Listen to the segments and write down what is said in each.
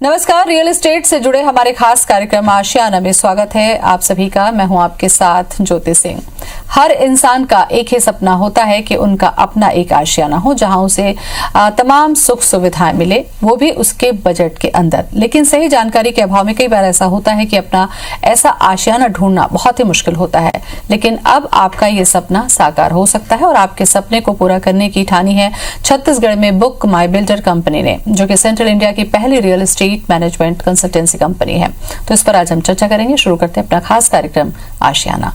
नमस्कार, real estate से जुड़े हमारे खास कार्यक्रम आशियाना में स्वागत है आप सभी का। मैं हूं आपके साथ ज्योति सिंह। हर इंसान का एक ही सपना होता है कि उनका अपना एक आशियाना हो जहां उसे तमाम सुख सुविधाएं मिले, वो भी उसके बजट के अंदर। लेकिन सही जानकारी के अभाव में कई बार ऐसा होता है कि अपना ऐसा आशियाना ढूंढना बहुत ही मुश्किल होता है। लेकिन अब आपका ये सपना साकार हो सकता है और आपके सपने को पूरा करने की ठानी है छत्तीसगढ़ में बुक माई बिल्डर कंपनी ने, जो कि सेंट्रल इंडिया की पहली real estate management consultancy company है। तो इस पर आज हम चर्चा करेंगे। शुरू करते हैं अपना खास कार्यक्रम आशियाना।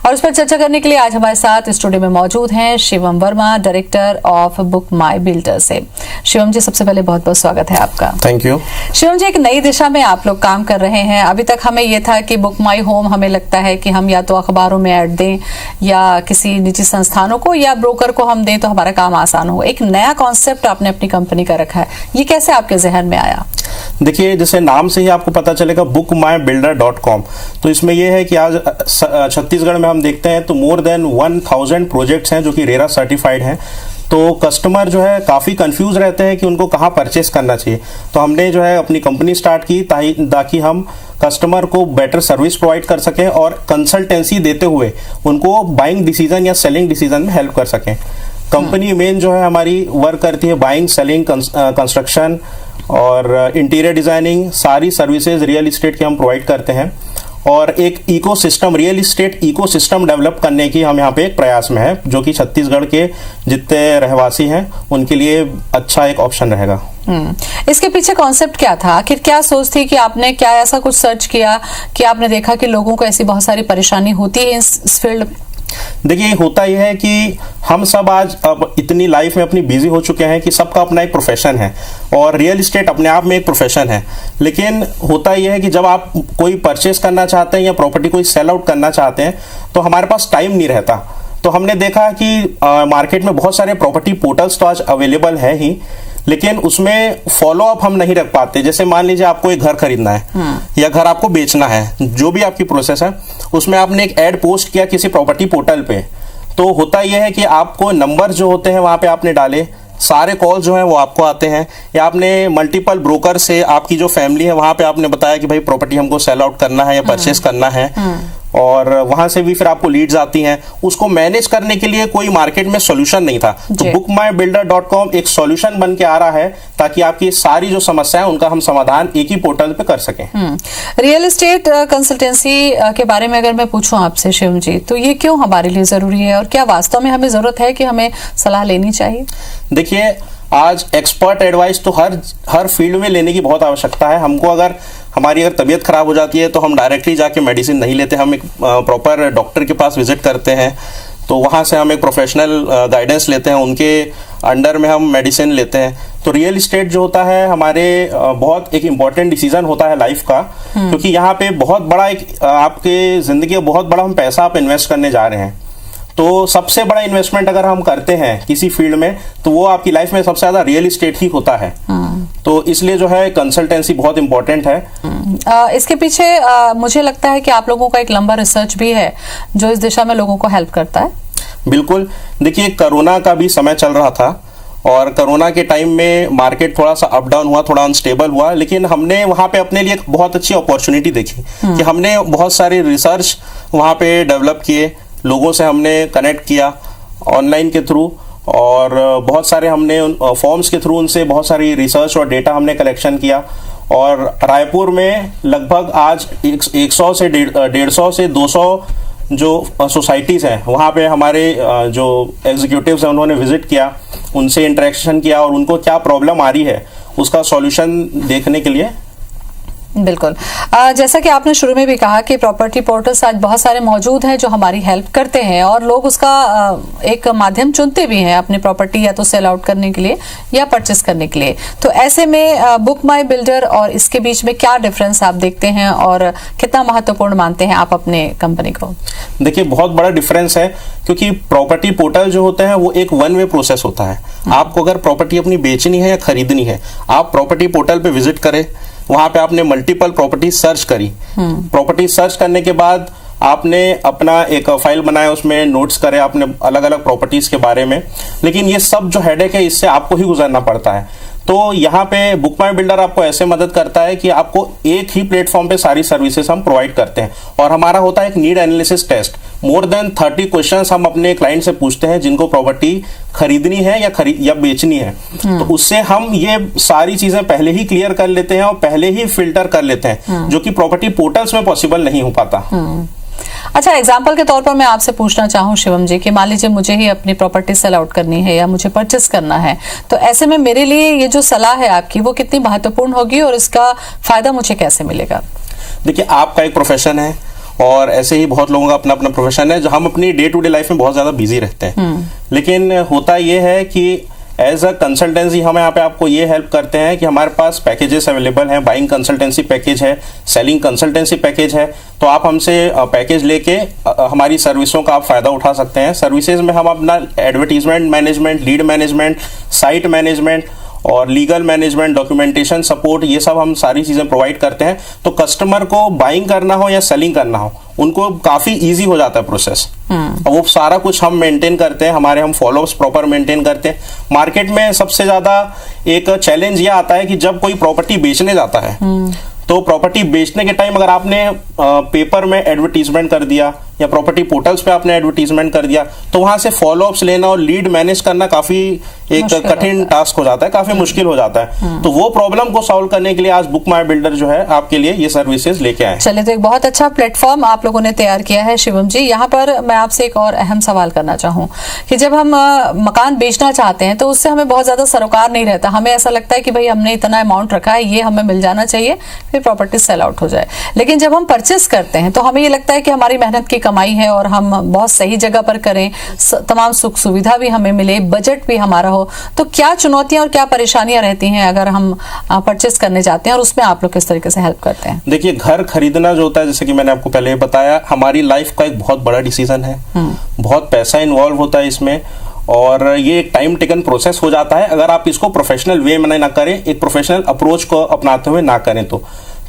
और इस पर चर्चा करने के लिए आज हमारे साथ स्टूडियो में मौजूद हैं Shivam Verma, director of book my builder से। शिवम जी, सबसे पहले बहुत बहुत स्वागत है आपका। Thank you. शिवम जी, एक नई दिशा में आप लोग काम कर रहे हैं। अभी तक हमें ये था कि बुक माई होम हमें लगता है कि हम या तो अखबारों में ऐड दें या किसी निजी संस्थानों को या ब्रोकर को हम दें तो हमारा काम आसान हो। एक नया कॉन्सेप्ट आपने अपनी कंपनी का रखा है, ये कैसे आपके जहन में आया? देखिए, जैसे नाम से ही आपको पता चलेगा bookmybuilder.com, तो इसमें यह है कि आज छत्तीसगढ़ में हम देखते हैं तो मोर देन 1000 प्रोजेक्ट्स हैं जो कि रेरा सर्टिफाइड हैं। तो कस्टमर जो है काफ़ी कंफ्यूज रहते हैं कि उनको कहाँ परचेस करना चाहिए। तो हमने जो है अपनी कंपनी स्टार्ट की ताकि हम कस्टमर को बेटर सर्विस प्रोवाइड कर सकें और कंसल्टेंसी देते हुए उनको बाइंग डिसीजन या सेलिंग डिसीजन में हेल्प कर सकें। कंपनी मेन जो है हमारी वर्क करती है बाइंग, सेलिंग, कंस्ट्रक्शन और इंटीरियर डिजाइनिंग, सारी सर्विसेज रियल इस्टेट की हम प्रोवाइड करते हैं। और एक ecosystem, real estate ecosystem develop करने की हम यहाँ पे एक प्रयास में है, जो कि छत्तीसगढ़ के जितने रहवासी हैं उनके लिए अच्छा एक ऑप्शन रहेगा। इसके पीछे कॉन्सेप्ट क्या था? आखिर क्या सोच थी कि आपने क्या ऐसा कुछ सर्च किया कि आपने देखा कि लोगों को ऐसी बहुत सारी परेशानी होती है इस फील्ड में? देखिए, होता यह है कि हम सब आज अब इतनी लाइफ में अपनी बिजी हो चुके हैं कि सबका अपना एक प्रोफेशन है और रियल इस्टेट अपने आप में एक प्रोफेशन है। लेकिन होता यह है कि जब आप कोई परचेस करना चाहते हैं या प्रॉपर्टी कोई सेल आउट करना चाहते हैं तो हमारे पास टाइम नहीं रहता। तो हमने देखा कि मार्केट में बहुत सारे प्रॉपर्टी पोर्टल्स तो आज अवेलेबल है ही, लेकिन उसमें फॉलो अप हम नहीं रख पाते। जैसे मान लीजिए आपको एक घर खरीदना है या घर आपको बेचना है, जो भी आपकी प्रोसेस है, उसमें आपने एक ऐड पोस्ट किया किसी प्रॉपर्टी पोर्टल पे। तो होता यह है कि आपको नंबर जो होते हैं वहां पे आपने डाले, सारे कॉल जो हैं वो आपको आते हैं, या आपने मल्टीपल ब्रोकर से आपकी जो फैमिली है वहां पे आपने बताया कि भाई प्रॉपर्टी हमको सेल आउट करना है या परचेस करना है, और वहां से भी फिर आपको लीड्स आती हैं। उसको मैनेज करने के लिए कोई मार्केट में सॉल्यूशन नहीं था। तो bookmybuilder.com एक सॉल्यूशन बन के आ रहा है ताकि आपकी सारी जो समस्याएं उनका हम समाधान एक ही पोर्टल पे कर सकें। रियल एस्टेट कंसल्टेंसी के बारे में अगर मैं पूछूं आपसे शिवम जी, तो ये क्यों हमारे लिए जरूरी है और क्या वास्तव में हमें जरूरत है कि हमें सलाह लेनी चाहिए? देखिए, आज एक्सपर्ट एडवाइस तो हर फील्ड में लेने की बहुत आवश्यकता है। हमको अगर हमारी तबीयत खराब हो जाती है तो हम डायरेक्टली जाके मेडिसिन नहीं लेते, हम एक प्रॉपर डॉक्टर के पास विजिट करते हैं। तो वहाँ से हम एक प्रोफेशनल गाइडेंस लेते हैं, उनके अंडर में हम मेडिसिन लेते हैं। तो रियल इस्टेट जो होता है हमारे बहुत एक इम्पॉर्टेंट डिसीजन होता है लाइफ का, क्योंकि यहाँ पे बहुत बड़ा एक आपके जिंदगी में बहुत बड़ा हम पैसा आप इन्वेस्ट करने जा रहे हैं। तो सबसे बड़ा इन्वेस्टमेंट अगर हम करते हैं किसी फील्ड में तो वो आपकी लाइफ में सबसे ज्यादा रियल इस्टेट ही होता है। तो इसलिए जो है कंसल्टेंसी बहुत इंपॉर्टेंट है। इसके पीछे मुझे लगता है कि आप लोगों का एक लंबा रिसर्च भी है जो इस दिशा में लोगों को हेल्प करता है। बिल्कुल। देखिए, कोरोना का भी समय चल रहा था और कोरोना के टाइम में मार्केट थोड़ा सा अप डाउन हुआ, थोड़ा अनस्टेबल हुआ, लेकिन हमने वहां पे अपने लिए एक बहुत अच्छी अपॉर्चुनिटी देखी कि हमने बहुत सारे रिसर्च वहां पे डेवलप किए, लोगों से हमने कनेक्ट किया ऑनलाइन के थ्रू, और बहुत सारे हमने फॉर्म्स के थ्रू उनसे बहुत सारी रिसर्च और डेटा हमने कलेक्शन किया। और रायपुर में लगभग आज 100 से 150 से 200 जो सोसाइटीज़ हैं वहाँ पे हमारे जो एग्जीक्यूटिव्स हैं उन्होंने विजिट किया, उनसे इंटरेक्शन किया और उनको क्या प्रॉब्लम आ रही है उसका सॉल्यूशन देखने के लिए। बिल्कुल। जैसा कि आपने शुरू में भी कहा कि प्रॉपर्टी पोर्टल्स आज बहुत सारे मौजूद हैं जो हमारी हेल्प करते हैं और लोग उसका एक माध्यम चुनते भी हैं अपनी प्रॉपर्टी या तो सेल आउट करने के लिए या परचेस करने के लिए। तो ऐसे में बुक माई बिल्डर और इसके बीच में क्या डिफरेंस आप देखते हैं और कितना महत्वपूर्ण मानते हैं आप अपने कंपनी को? देखिए, बहुत बड़ा डिफरेंस है, क्योंकि प्रॉपर्टी पोर्टल जो होते हैं वो एक वन वे प्रोसेस होता है। आपको अगर प्रॉपर्टी अपनी बेचनी है या खरीदनी है, आप प्रॉपर्टी पोर्टल पे विजिट करें, वहां पे आपने मल्टीपल प्रॉपर्टी सर्च करी, प्रॉपर्टी सर्च करने के बाद आपने अपना एक फाइल बनाया, उसमें नोट्स करे आपने अलग अलग प्रॉपर्टीज के बारे में, लेकिन ये सब जो हेडेक है इससे आपको ही गुजरना पड़ता है। तो यहाँ पे बुक माई बिल्डर आपको ऐसे मदद करता है कि आपको एक ही प्लेटफॉर्म पे सारी सर्विसेज हम प्रोवाइड करते हैं, और हमारा होता है एक need analysis test. More than 30 questions हम अपने क्लाइंट से पूछते हैं जिनको प्रॉपर्टी खरीदनी है या बेचनी है। तो उससे हम ये सारी चीजें पहले ही क्लियर कर लेते हैं और पहले ही फिल्टर कर लेते हैं, जो कि प्रॉपर्टी पोर्टल्स में पॉसिबल नहीं हो पाता। अच्छा, एग्जाम्पल के तौर पर मैं आपसे पूछना चाहूँ शिवम जी कि मान लीजिए मुझे ही अपनी प्रॉपर्टी सेल आउट करनी है या मुझे परचेस करना है, तो ऐसे में मेरे लिए ये जो सलाह है आपकी वो कितनी महत्वपूर्ण होगी और इसका फायदा मुझे कैसे मिलेगा? देखिए, आपका एक प्रोफेशन है और ऐसे ही बहुत लोगों का अपना अपना प्रोफेशन है, जो हम अपनी डे टू डे लाइफ में बहुत ज्यादा बिजी रहते हैं। लेकिन होता यह है कि एज अ कंसल्टेंसी हम यहाँ पे आपको ये हेल्प करते हैं कि हमारे पास पैकेजेस अवेलेबल हैं, बाइंग कंसल्टेंसी पैकेज है, सेलिंग कंसल्टेंसी पैकेज है। तो आप हमसे पैकेज लेके हमारी सर्विसों का आप फायदा उठा सकते हैं। सर्विसेज में हम अपना advertisement management, lead management, site management और लीगल मैनेजमेंट, डॉक्यूमेंटेशन सपोर्ट, ये सब हम सारी चीजें प्रोवाइड करते हैं। तो कस्टमर को बाइंग करना हो या सेलिंग करना हो, उनको काफी इजी हो जाता है प्रोसेस। और वो सारा कुछ हम मेंटेन करते हैं, हमारे हम फॉलोअप्स प्रॉपर मेंटेन करते हैं। मार्केट में सबसे ज्यादा एक चैलेंज ये आता है कि जब कोई प्रॉपर्टी बेचने जाता है, तो प्रॉपर्टी बेचने के टाइम अगर आपने पेपर में एडवर्टीजमेंट कर दिया या प्रॉपर्टी पोर्टल्स पे आपने एडवर्टीजमेंट कर दिया, तो वहां से फॉलोअप्स लेना और लीड मैनेज करना काफी एक कठिन टास्क हो जाता है, काफी मुश्किल हो जाता है। तो वो प्रॉब्लम को सॉल्व करने के लिए आज बुक माई बिल्डर जो है आपके लिए ये सर्विसेज लेके आए। चलिए, तो एक बहुत अच्छा प्लेटफॉर्म आप लोगों ने तैयार किया है शिवम जी। यहाँ पर मैं आपसे एक और अहम सवाल करना चाहूँ कि जब हम मकान बेचना चाहते हैं तो उससे हमें बहुत ज्यादा सरोकार नहीं रहता। हमें ऐसा लगता है कि भाई हमने इतना अमाउंट रखा है, ये हमें मिल जाना चाहिए, फिर प्रॉपर्टी सेल आउट हो जाए। लेकिन जब हम परचेस करते हैं तो हमें ये लगता है कि हमारी मेहनत की कमाई है और हम बहुत सही जगह पर करें, तमाम सुख सुविधा भी हमें मिले, बजट भी हमारा हो। तो क्या चुनौतियां और क्या परेशानियां रहती हैं अगर हम परचेस करने जाते हैं, और उसमें आप लोग किस तरीके से हेल्प करते हैं? देखिए, घर खरीदना जो होता है, जैसे कि मैंने आपको पहले बताया, हमारी लाइफ का एक बहुत बड़ा डिसीजन है। बहुत पैसा इन्वॉल्व होता है इसमें, और ये एक टाइम टेकन प्रोसेस हो जाता है अगर आप इसको प्रोफेशनल वे में ना करें, एक प्रोफेशनल अप्रोच को अपनाते हुए ना करें।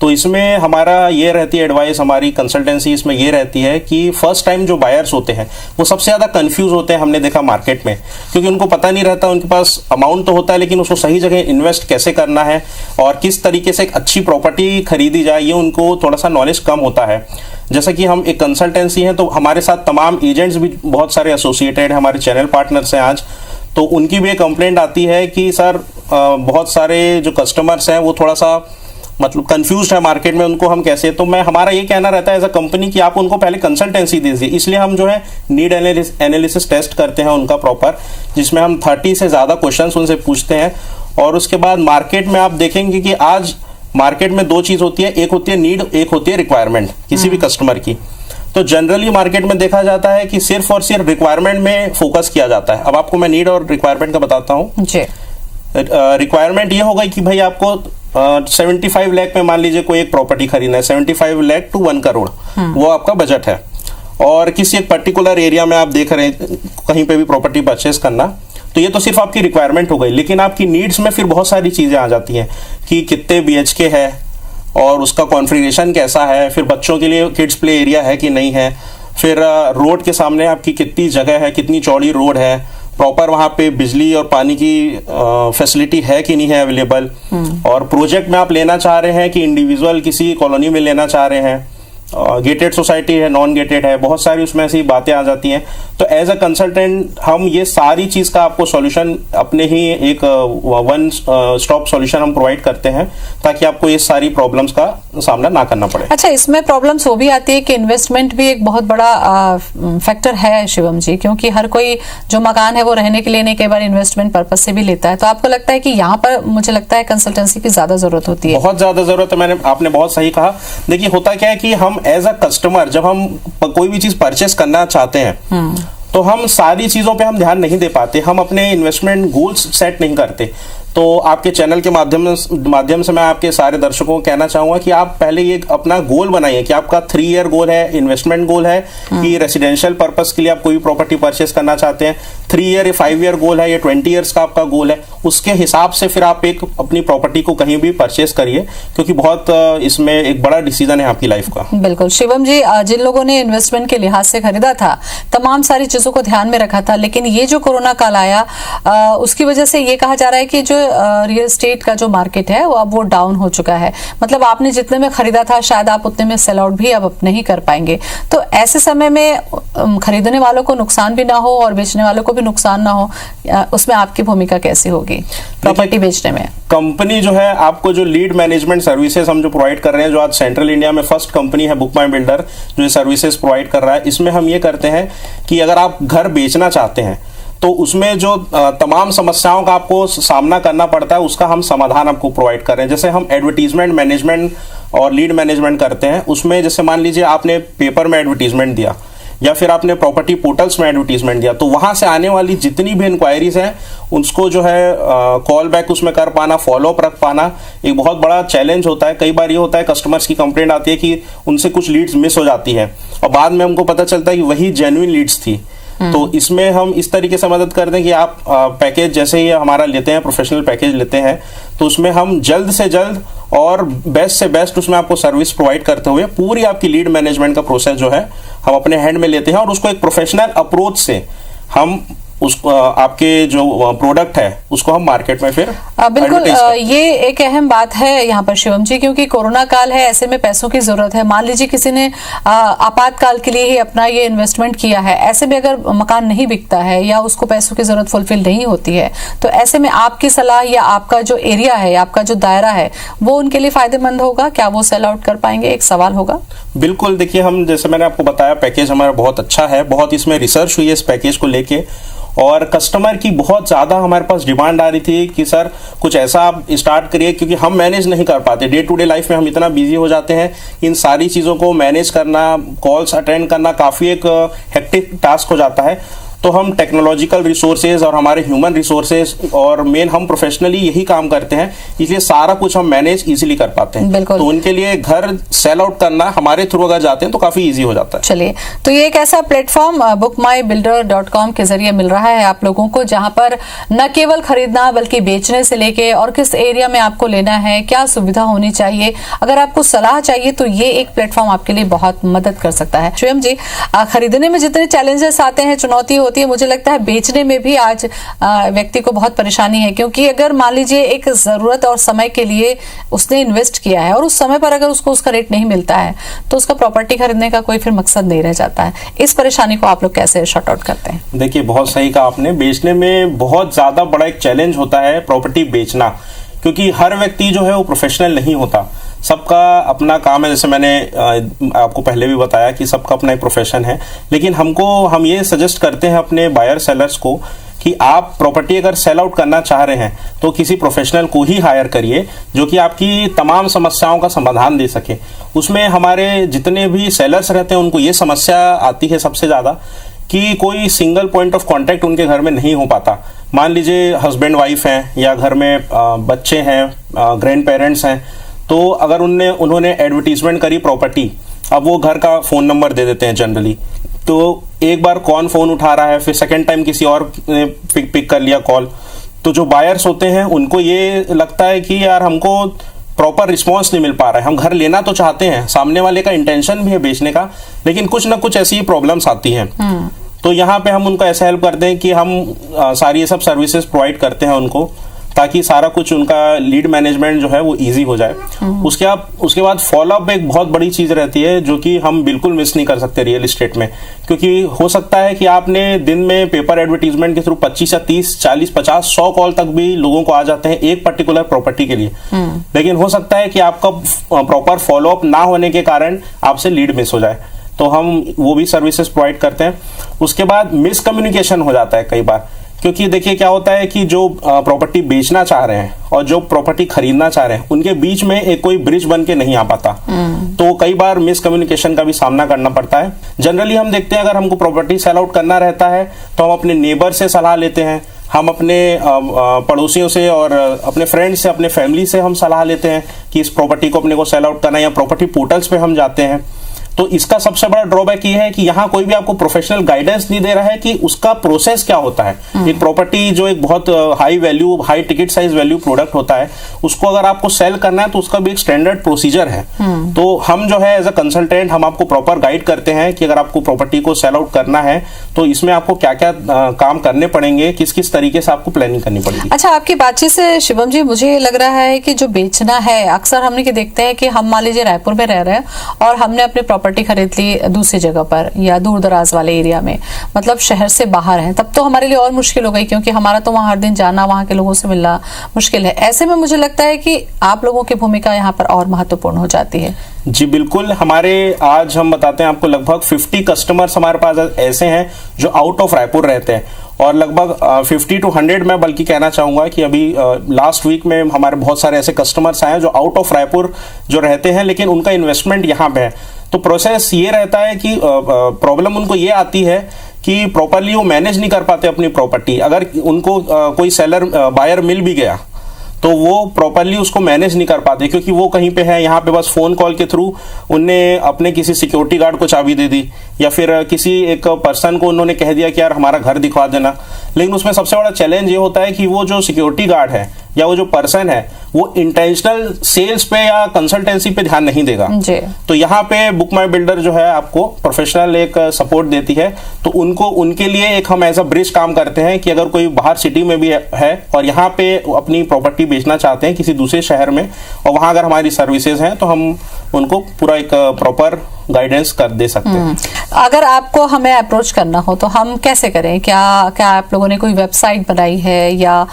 तो इसमें हमारा ये रहती है एडवाइस, हमारी कंसल्टेंसी इसमें ये रहती है कि फर्स्ट टाइम जो बायर्स होते हैं वो सबसे ज्यादा कंफ्यूज होते हैं, हमने देखा मार्केट में, क्योंकि उनको पता नहीं रहता। उनके पास अमाउंट तो होता है लेकिन उसको सही जगह इन्वेस्ट कैसे करना है और किस तरीके से एक अच्छी प्रॉपर्टी खरीदी जाए, ये उनको थोड़ा सा नॉलेज कम होता है। जैसे कि हम एक कंसल्टेंसी हैं, तो हमारे साथ तमाम एजेंट्स भी बहुत सारे एसोसिएटेड हैं, हमारे चैनल पार्टनर्स हैं आज। तो उनकी भी एक कंप्लेंट आती है कि सर बहुत सारे जो कस्टमर्स हैं वो थोड़ा सा मतलब कंफ्यूज है मार्केट में, उनको हम कैसे। तो हमारा ये कहना रहता है एज अ कंपनी कि आप उनको पहले कंसल्टेंसी दीजिए। इसलिए हम जो है नीड एनालिसिस टेस्ट करते हैं उनका प्रॉपर, जिसमें हम 30 से ज्यादा क्वेश्चंस उनसे पूछते हैं। और उसके बाद मार्केट में आप देखेंगे कि आज मार्केट में दो चीज होती है, एक होती है नीड, एक होती है रिक्वायरमेंट किसी भी कस्टमर की। तो जनरली मार्केट में देखा जाता है कि सिर्फ और सिर्फ रिक्वायरमेंट में फोकस किया जाता है। अब आपको मैं नीड और रिक्वायरमेंट का बताता हूँ। रिक्वायरमेंट ये हो गई कि भाई आपको 75 लाख में मान लीजिए कोई एक प्रॉपर्टी खरीदना है, 75 लाख टू 1 करोड़, वो आपका बजट है। और किसी एक पर्टिकुलर एरिया में आप देख रहे हैं कहीं पे भी प्रॉपर्टी परचेस करना, तो ये तो सिर्फ आपकी रिक्वायरमेंट हो गई। लेकिन आपकी नीड्स में फिर बहुत सारी चीजें आ जाती हैं कि कितने BHK है और उसका कॉन्फ़िगरेशन कैसा है, फिर बच्चों के लिए किड्स प्ले एरिया है कि नहीं है, फिर रोड के सामने आपकी कितनी जगह है, कितनी चौड़ी रोड है, प्रॉपर वहाँ पे बिजली और पानी की फैसिलिटी है कि नहीं है अवेलेबल, और प्रोजेक्ट में आप लेना चाह रहे हैं कि इंडिविजुअल किसी कॉलोनी में लेना चाह रहे हैं, गेटेड सोसाइटी है, नॉन गेटेड है, बहुत सारी उसमें ऐसी बातें आ जाती हैं। तो एज अ कंसल्टेंट हम ये सारी चीज का आपको सॉल्यूशन अपने ही एक वन स्टॉप सॉल्यूशन हम प्रोवाइड करते हैं, ताकि आपको ये सारी प्रॉब्लम्स का सामना ना करना पड़े। अच्छा, इसमें प्रॉब्लम्स वो भी आती है कि इन्वेस्टमेंट भी एक बहुत बड़ा फैक्टर है शिवम जी, क्योंकि हर कोई जो मकान है वो रहने के लिए नहीं, कई बार इन्वेस्टमेंट पर्पज से भी लेता है। तो आपको लगता है कि यहाँ पर मुझे लगता है कंसल्टेंसी की ज्यादा जरूरत होती है? बहुत ज्यादा जरूरत है, आपने बहुत सही कहा। देखिए, होता क्या है कि हम एज अ कस्टमर जब हम कोई भी चीज परचेस करना चाहते हैं तो हम सारी चीजों पे हम ध्यान नहीं दे पाते, हम अपने इन्वेस्टमेंट गोल्स सेट नहीं करते। तो आपके चैनल के माध्यम से मैं आपके सारे दर्शकों को कहना चाहूंगा कि आप पहले ये अपना गोल बनाइए कि आपका 3 ईयर गोल है, इन्वेस्टमेंट गोल है कि रेसिडेंशियल पर्पस के लिए आप कोई प्रॉपर्टी परचेस करना चाहते हैं, 3 ईयर या 5 ईयर गोल है या 20 ईयर्स का आपका गोल है, उसके हिसाब से फिर आप एक अपनी प्रॉपर्टी को कहीं भी परचेस करिए, क्योंकि बहुत इसमें एक बड़ा डिसीजन है आपकी लाइफ का। बिल्कुल शिवम जी, जिन लोगों ने इन्वेस्टमेंट के लिहाज से खरीदा था, तमाम सारी चीजों को ध्यान में रखा था, लेकिन ये जो कोरोना काल आया उसकी वजह से ये कहा जा रहा है कि जो रियल एस्टेट का जो मार्केट है वो डाउन हो चुका है। मतलब आपने जितने में खरीदा था शायद आप उतने में सेल आउट भी अब नहीं कर पाएंगे। तो ऐसे समय में खरीदने वालों को नुकसान भी ना हो और बेचने वालों को भी नुकसान ना हो, उसमें आपकी भूमिका कैसी होगी प्रॉपर्टी बेचने में? कंपनी जो है आपको जो लीड मैनेजमेंट सर्विसेज हम जो प्रोवाइड कर रहे हैं, जो आज सेंट्रल इंडिया में फर्स्ट कंपनी है बुक माई बिल्डर जो ये सर्विसेज प्रोवाइड कर रहा है, इसमें हम ये करते हैं कि अगर आप घर बेचना चाहते हैं तो उसमें जो तमाम समस्याओं का आपको सामना करना पड़ता है उसका हम समाधान आपको प्रोवाइड कर रहे हैं। जैसे हम एडवर्टीजमेंट मैनेजमेंट और लीड मैनेजमेंट करते हैं, उसमें जैसे मान लीजिए आपने पेपर में एडवर्टीजमेंट दिया या फिर आपने प्रॉपर्टी पोर्टल्स में एडवर्टीजमेंट दिया, तो वहां से आने वाली जितनी भी इंक्वायरीज हैं उसको जो है कॉल बैक उसमें कर पाना, फॉलोअप रख पाना एक बहुत बड़ा चैलेंज होता है। कई बार ये होता है कस्टमर्स की कंप्लेंट आती है कि उनसे कुछ लीड्स मिस हो जाती है और बाद में हमको पता चलता है कि वही जेन्युइन लीड्स थी। तो इसमें हम इस तरीके से मदद करते हैं कि आप पैकेज जैसे ही हमारा लेते हैं, प्रोफेशनल पैकेज लेते हैं, तो उसमें हम जल्द से जल्द और बेस्ट से बेस्ट उसमें आपको सर्विस प्रोवाइड करते हुए पूरी आपकी लीड मैनेजमेंट का प्रोसेस जो है हम अपने हैंड में लेते हैं और उसको एक प्रोफेशनल अप्रोच से हम उसको आपके जो प्रोडक्ट है उसको हम मार्केट में फिर बिल्कुल ये एक अहम बात है यहाँ पर शिवम जी, क्योंकि कोरोना काल है, ऐसे में पैसों की जरूरत है। मान लीजिए किसी ने आपातकाल के लिए ही अपना ये इन्वेस्टमेंट किया है, ऐसे में अगर मकान नहीं बिकता है या उसको पैसों की जरूरत फुलफिल नहीं होती है, तो ऐसे में आपकी सलाह या आपका जो एरिया है, आपका जो दायरा है, वो उनके लिए फायदेमंद होगा? क्या वो सेल आउट कर पाएंगे? एक सवाल होगा। बिल्कुल, देखिए हम जैसे मैंने आपको बताया पैकेज हमारा बहुत अच्छा है, बहुत इसमें रिसर्च हुई है इस पैकेज को लेके और कस्टमर की बहुत ज़्यादा हमारे पास डिमांड आ रही थी कि सर कुछ ऐसा आप स्टार्ट करिए, क्योंकि हम मैनेज नहीं कर पाते। डे टू डे लाइफ में हम इतना बिजी हो जाते हैं, इन सारी चीज़ों को मैनेज करना, कॉल्स अटेंड करना काफ़ी एक हेक्टिक टास्क हो जाता है। तो हम टेक्नोलॉजिकल रिसोर्सेज और हमारे ह्यूमन रिसोर्सेज और मेन हम प्रोफेशनली यही काम करते हैं, इसलिए सारा कुछ हम मैनेज इजीली कर पाते हैं। तो उनके लिए घर सेल आउट करना हमारे थ्रू अगर जाते हैं तो काफी इजी हो जाता है। चलिए, तो ये एक ऐसा प्लेटफॉर्म bookmybuilder.com के जरिए मिल रहा है आप लोगों को, जहां पर न केवल खरीदना बल्कि बेचने से लेके और किस एरिया में आपको लेना है, क्या सुविधा होनी चाहिए, अगर आपको सलाह चाहिए तो ये एक प्लेटफॉर्म आपके लिए बहुत मदद कर सकता है। शिवम जी, खरीदने में जितने चैलेंजेस आते हैं, चुनौती होती है, मुझे लगता है बेचने में भी आज व्यक्ति को बहुत परेशानी है, क्योंकि अगर मान लीजिए एक जरूरत और समय के लिए उसने इन्वेस्ट किया है और उस समय पर अगर उसको उसका रेट नहीं मिलता है तो उसका प्रॉपर्टी खरीदने का कोई फिर मकसद नहीं रह जाता है। इस परेशानी को आप लोग कैसे शॉर्ट आउट करते हैं? देखिए, बहुत सही कहा आपने, बेचने में बहुत ज्यादा बड़ा एक चैलेंज होता है प्रॉपर्टी बेचना, क्योंकि हर व्यक्ति जो है वो प्रोफेशनल नहीं होता, सबका अपना काम है। जैसे मैंने आपको पहले भी बताया कि सबका अपना एक प्रोफेशन है, लेकिन हम ये सजेस्ट करते हैं अपने बायर सेलर्स को कि आप प्रॉपर्टी अगर सेल आउट करना चाह रहे हैं तो किसी प्रोफेशनल को ही हायर करिए जो कि आपकी तमाम समस्याओं का समाधान दे सके। उसमें हमारे जितने भी सेलर्स रहते हैं उनको ये समस्या आती है सबसे ज़्यादा कि कोई सिंगल पॉइंट ऑफ कांटेक्ट उनके घर में नहीं हो पाता। मान लीजिए हस्बैंड वाइफ हैं या घर में बच्चे हैं, ग्रैंड पेरेंट्स हैं, तो अगर उन्होंने एडवर्टीजमेंट करी प्रॉपर्टी, अब वो घर का फ़ोन नंबर दे देते हैं जनरली, तो एक बार कौन फ़ोन उठा रहा है, फिर सेकेंड टाइम किसी और ने पिक कर लिया कॉल, तो जो बायर्स होते हैं उनको ये लगता है कि यार हमको प्रॉपर रिस्पॉन्स नहीं मिल पा रहा है। हम घर लेना तो चाहते हैं, सामने वाले का इंटेंशन भी है बेचने का, लेकिन कुछ ना कुछ ऐसी प्रॉब्लम्स आती हैं। तो यहाँ पे हम उनको ऐसा हेल्प करते हैं कि हम सारी ये सब सर्विसेज प्रोवाइड करते हैं उनको, ताकि सारा कुछ उनका लीड मैनेजमेंट जो है वो इजी हो जाए। उसके बाद फॉलोअप एक बहुत बड़ी चीज रहती है जो कि हम बिल्कुल मिस नहीं कर सकते रियल एस्टेट में, क्योंकि हो सकता है कि आपने दिन में पेपर एडवर्टीजमेंट के थ्रू 25 या 30, 40, 50, 100 कॉल तक भी लोगों को आ जाते हैं एक पर्टिकुलर प्रॉपर्टी के लिए, लेकिन हो सकता है कि आपका प्रॉपर फॉलोअप ना होने के कारण आपसे लीड मिस हो जाए, तो हम वो भी सर्विसेज प्रोवाइड करते हैं। उसके बाद मिसकम्युनिकेशन हो जाता है कई बार, क्योंकि देखिए क्या होता है कि जो प्रॉपर्टी बेचना चाह रहे हैं और जो प्रॉपर्टी खरीदना चाह रहे हैं उनके बीच में एक कोई ब्रिज बन के नहीं आ पाता, तो कई बार मिसकम्युनिकेशन का भी सामना करना पड़ता है। जनरली हम देखते हैं अगर हमको प्रॉपर्टी सेल आउट करना रहता है तो हम अपने नेबर से सलाह लेते हैं, हम अपने पड़ोसियों से और अपने फ्रेंड्स से, अपने फैमिली से हम सलाह लेते हैं कि इस प्रॉपर्टी को अपने को सेल आउट करना है, या प्रॉपर्टी पोर्टल्स पे हम जाते हैं। तो इसका सबसे बड़ा ड्रॉबैक ये है कि यहाँ कोई भी आपको प्रोफेशनल गाइडेंस नहीं दे रहा है कि उसका प्रोसेस क्या होता है। एक प्रॉपर्टी जो एक बहुत high value, high ticket size value product होता है, उसको अगर आपको सेल करना है तो उसका भी एक स्टैंडर्ड प्रोसीजर है। तो हम जो है एज अ कंसल्टेंट हम आपको प्रॉपर गाइड करते हैं कि अगर आपको प्रॉपर्टी को सेल आउट करना है तो इसमें आपको क्या क्या काम करने पड़ेंगे, किस किस तरीके से आपको प्लानिंग करनी पड़ेगी। अच्छा, आपकी बातचीत से शिवम जी मुझे लग रहा है कि जो बेचना है, अक्सर हमने देखते हैं कि हम मान लीजिए रायपुर में रह रहे हैं और हमने अपनी प्रॉपर्टी खरीद ली दूसरी जगह पर या दूर दराज वाले एरिया में, मतलब शहर से बाहर है, तब तो हमारे लिए और मुश्किल हो गई, क्योंकि हमारा तो वहां हर दिन जाना, वहां के लोगों से मिलना मुश्किल है। ऐसे में मुझे लगता है कि आप लोगों की भूमिका यहाँ पर और महत्वपूर्ण हो जाती है। जी बिल्कुल, हमारे आज हम बताते हैं आपको लगभग 50 कस्टमर्स हमारे पास ऐसे हैं जो आउट ऑफ रायपुर रहते हैं, और लगभग 50 to 100 मैं बल्कि कहना चाहूंगा कि अभी लास्ट वीक में हमारे बहुत सारे ऐसे कस्टमर्स आए जो आउट ऑफ रायपुर जो रहते हैं, लेकिन उनका इन्वेस्टमेंट यहाँ पे है। तो प्रोसेस ये रहता है कि प्रॉब्लम उनको ये आती है कि प्रॉपरली वो मैनेज नहीं कर पाते अपनी प्रॉपर्टी। अगर उनको कोई सेलर बायर मिल भी गया तो वो प्रॉपरली उसको मैनेज नहीं कर पाते, क्योंकि वो कहीं पे है, यहाँ पे बस फोन कॉल के थ्रू उनने अपने किसी सिक्योरिटी गार्ड को चाबी दे दी, या फिर किसी एक पर्सन को उन्होंने कह दिया कि यार हमारा घर दिखवा देना। लेकिन उसमें सबसे बड़ा चैलेंज ये होता है कि वो जो सिक्योरिटी गार्ड है या वो जो पर्सन है वो इंटेंशनल सेल्स पे या कंसल्टेंसी पे ध्यान नहीं देगा। तो यहाँ पे बुक माई बिल्डर जो है आपको प्रोफेशनल एक सपोर्ट देती है। तो उनको, उनके लिए एक हम एज अ ब्रिज काम करते हैं कि अगर कोई बाहर सिटी में भी है और यहाँ पे अपनी प्रॉपर्टी बेचना चाहते हैं किसी दूसरे शहर में, और वहां अगर हमारी सर्विसेज हैं तो हम उनको पूरा एक प्रॉपर गाइडेंस कर दे सकते हैं। अगर आपको हमें अप्रोच करना हो तो हम कैसे करें? क्या आप लोगों ने कोई वेबसाइट बनाई है, या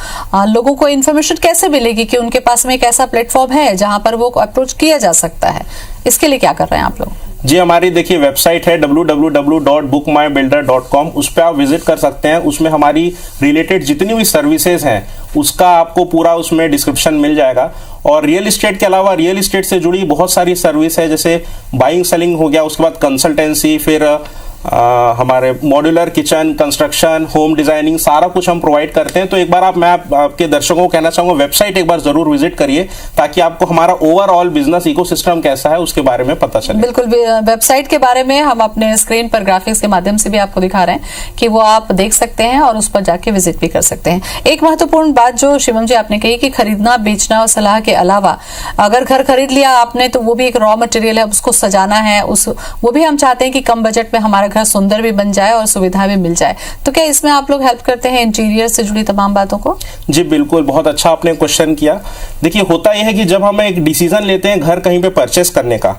लोगों को इन्फॉर्मेशन कैसे मिलेगी कि उनके पास में एक ऐसा प्लेटफॉर्म है जहां पर वो अप्रोच किया जा सकता है? इसके लिए क्या कर रहे हैं आप लोग? जी, हमारी देखिए वेबसाइट है www.bookmybuilder.com। उस पर आप विजिट कर सकते हैं। उसमें हमारी रिलेटेड जितनी भी सर्विसेज हैं उसका आपको पूरा उसमें डिस्क्रिप्शन मिल जाएगा। और रियल इस्टेट के अलावा रियल इस्टेट से जुड़ी बहुत सारी सर्विस है, जैसे बाइंग सेलिंग हो गया, उसके बाद कंसल्टेंसी, फिर हमारे modular kitchen, construction, home designing, सारा कुछ हम प्रोवाइड करते हैं। तो एक बार आपके दर्शकों को कहना चाहूंगा वेबसाइट एक बार जरूर विजिट करिए, ताकि आपको हमारा ओवरऑल बिजनेस इकोसिस्टम कैसा है उसके बारे में पता चले। बिल्कुल, वेबसाइट के बारे में हम अपने स्क्रीन पर ग्राफिक्स के माध्यम से भी आपको दिखा रहे हैं कि वो आप देख सकते हैं और उस पर जाके विजिट भी कर सकते हैं। एक महत्वपूर्ण बात जो शिवम जी आपने कही कि खरीदना, बेचना और सलाह के अलावा अगर घर खरीद लिया आपने तो वो भी एक रॉ मटेरियल है, उसको सजाना है, वो भी हम चाहते हैं कि कम बजट में हमारा घर सुंदर भी बन जाए और सुविधा भी मिल जाए। तो क्या इसमें आप लोग हेल्प करते हैं इंटीरियर से जुड़ी तमाम बातों को? जी बिल्कुल, बहुत अच्छा आपने क्वेश्चन किया। देखिए, होता यह है कि जब हम एक डिसीजन लेते हैं घर कहीं पे परचेस करने का,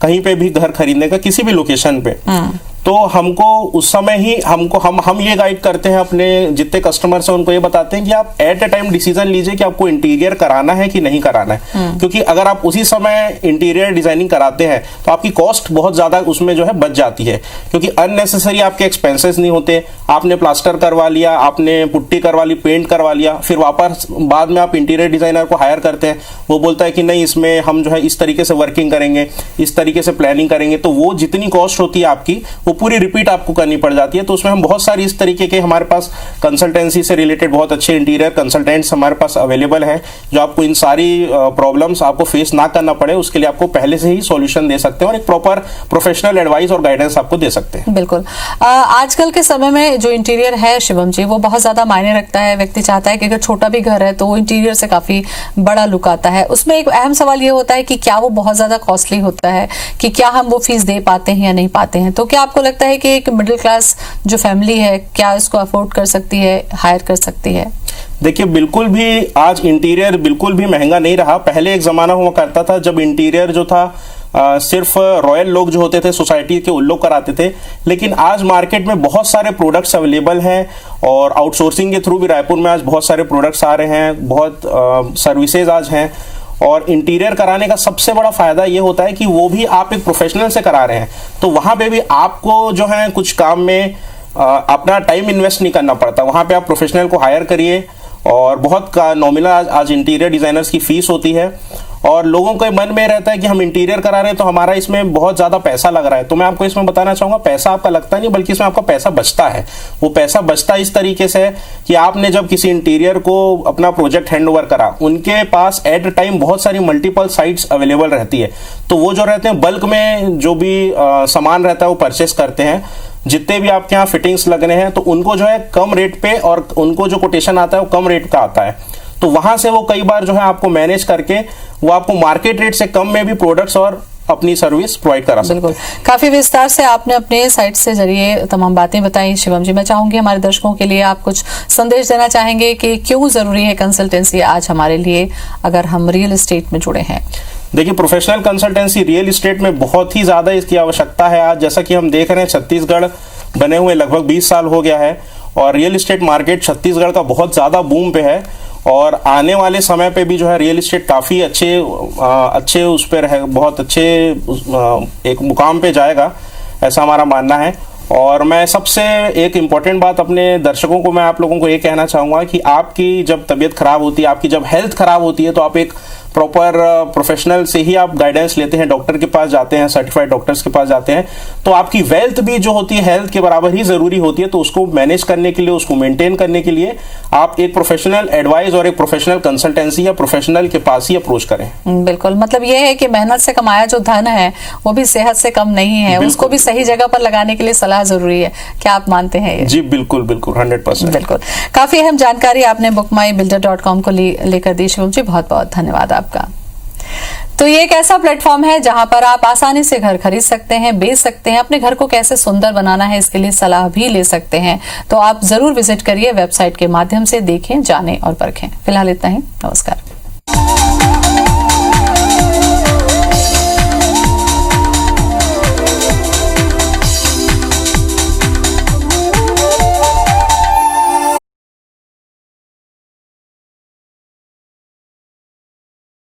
कहीं पे भी घर खरीदने का, किसी भी लोकेशन पे, तो हमको उस समय ही हम ये गाइड करते हैं अपने जितने कस्टमर्स हैं, उनको ये बताते हैं कि आप एट ए टाइम डिसीजन लीजिए कि आपको इंटीरियर कराना है कि नहीं कराना है। क्योंकि अगर आप उसी समय इंटीरियर डिजाइनिंग कराते हैं तो आपकी कॉस्ट बहुत ज्यादा उसमें जो है बच जाती है, क्योंकि अननेसेसरी आपके एक्सपेंसेस नहीं होते। आपने प्लास्टर करवा लिया, आपने पुट्टी करवा ली, पेंट करवा लिया, फिर वापस बाद में आप इंटीरियर डिजाइनर को हायर करते हैं, वो बोलता है कि नहीं इसमें हम जो है इस तरीके से वर्किंग करेंगे, इस तरीके से प्लानिंग करेंगे, तो वो जितनी कॉस्ट होती है आपकी वो पूरी रिपीट आपको करनी पड़ जाती है। तो उसमें हम बहुत सारी इस तरीके के, हमारे पास कंसल्टेंसी से रिलेटेड बहुत अच्छे इंटीरियर कंसल्टेंट्स हमारे पास अवेलेबल हैं, जो आपको इन सारी प्रॉब्लम्स आपको फेस ना करना पड़े उसके लिए आपको पहले से ही सॉल्यूशन दे सकते हैं और एक प्रॉपर प्रोफेशनल एडवाइस और गाइडेंस आपको दे सकते हैं। बिल्कुल, आजकल के समय में जो इंटीरियर है शिवम जी, वो बहुत ज्यादा मायने रखता है। व्यक्ति चाहता है कि अगर छोटा भी घर है तो वो इंटीरियर से काफी बड़ा लुक आता है। उसमें एक अहम सवाल ये होता है कि क्या वो बहुत ज्यादा कॉस्टली होता है, कि क्या हम वो फीस दे पाते हैं या नहीं पाते हैं। तो क्या आपको लगता है कि एक मिडिल क्लास जो फैमिली है क्या इसको अफोर्ड कर सकती है, हायर कर सकती है? देखिए, बिल्कुल भी आज इंटीरियर बिल्कुल भी महंगा नहीं रहा। पहले एक जमाना हुआ करता था जब इंटीरियर जो था सिर्फ रॉयल लोग जो होते थे सोसाइटी के उन लोग कराते थे, लेकिन आज मार्केट में बहुत सारे प्रोडक्ट्स अवेलेबल हैं और आउटसोर्सिंग के थ्रू भी रायपुर में आज बहुत सारे प्रोडक्ट्स आ रहे हैं, बहुत सर्विसेज आज हैं। और इंटीरियर कराने का सबसे बड़ा फायदा ये होता है कि वो भी आप एक प्रोफेशनल से करा रहे हैं, तो वहां पे भी आपको जो है कुछ काम में अपना टाइम इन्वेस्ट नहीं करना पड़ता। वहां पे आप प्रोफेशनल को हायर करिए और बहुत नॉमिनल आज इंटीरियर डिजाइनर्स की फीस होती है और लोगों के मन में रहता है कि हम इंटीरियर करा रहे हैं तो हमारा इसमें बहुत ज़्यादा पैसा लग रहा है। तो मैं आपको इसमें बताना चाहूँगा, पैसा आपका लगता नहीं, बल्कि इसमें आपका पैसा बचता है। वो पैसा बचता इस तरीके से है कि आपने जब किसी इंटीरियर को अपना प्रोजेक्ट हैंड ओवर करा, उनके पास एट अ टाइम बहुत सारी मल्टीपल साइट्स अवेलेबल रहती है। तो वो जो रहते हैं बल्क में जो भी सामान रहता है वो परचेस करते हैं। जितने भी आपके यहाँ फिटिंग्स लग रहे हैं तो उनको जो है कम रेट पे, और उनको जो कोटेशन आता है वो कम रेट का आता है। तो वहां से वो कई बार जो है आपको मैनेज करके वो आपको मार्केट रेट से कम में भी प्रोडक्ट्स और अपनी सर्विस प्रोवाइड करा सकते हैं। बिल्कुल, काफी विस्तार से आपने अपने साइट से जरिए तमाम बातें बताई शिवम जी। मैं चाहूंगी हमारे दर्शकों के लिए आप कुछ संदेश देना चाहेंगे कि क्यों जरूरी है कंसल्टेंसी आज हमारे लिए, अगर हम रियल एस्टेट में जुड़े हैं। देखिए, प्रोफेशनल कंसल्टेंसी रियल एस्टेट में बहुत ही ज़्यादा इसकी आवश्यकता है आज। जैसा कि हम देख रहे हैं, छत्तीसगढ़ बने हुए लगभग 20 साल हो गया है और रियल एस्टेट मार्केट छत्तीसगढ़ का बहुत ज़्यादा बूम पे है और आने वाले समय पे भी जो है रियल एस्टेट काफ़ी अच्छे उस पर है, बहुत अच्छे एक मुकाम पे जाएगा, ऐसा हमारा मानना है। और मैं सबसे एक इम्पॉर्टेंट बात अपने दर्शकों को, मैं आप लोगों को ये कहना चाहूँगा कि आपकी जब तबीयत खराब होती है, आपकी जब हेल्थ खराब होती है, तो आप एक प्रॉपर प्रोफेशनल से ही आप गाइडेंस लेते हैं, डॉक्टर के पास जाते हैं, सर्टिफाइड डॉक्टर्स के पास जाते हैं, तो आपकी वेल्थ भी जो होती है हेल्थ के बराबर ही ज़रूरी होती है। तो उसको मैनेज करने के लिए, उसको मेंटेन करने के लिए आप एक प्रोफेशनल एडवाइस और एक प्रोफेशनल कंसल्टेंसी या प्रोफेशनल के पास ही अप्रोच करें। बिल्कुल, मतलब ये है कि मेहनत से कमाया जो धन है वो भी सेहत से कम नहीं है, उसको भी सही जगह पर लगाने के लिए सलाह जरूरी है। क्या आप मानते हैं ये? जी बिल्कुल बिल्कुल, 100%। बिल्कुल, काफी अहम जानकारी आपने bookmybuilder.com को लेकर दी शिवम जी, बहुत बहुत धन्यवाद आपका। तो ये एक ऐसा प्लेटफॉर्म है जहां पर आप आसानी से घर खरीद सकते हैं, बेच सकते हैं, अपने घर को कैसे सुंदर बनाना है इसके लिए सलाह भी ले सकते हैं। तो आप जरूर विजिट करिए, वेबसाइट के माध्यम से देखें, जानें और परखें। फिलहाल इतना ही, नमस्कार।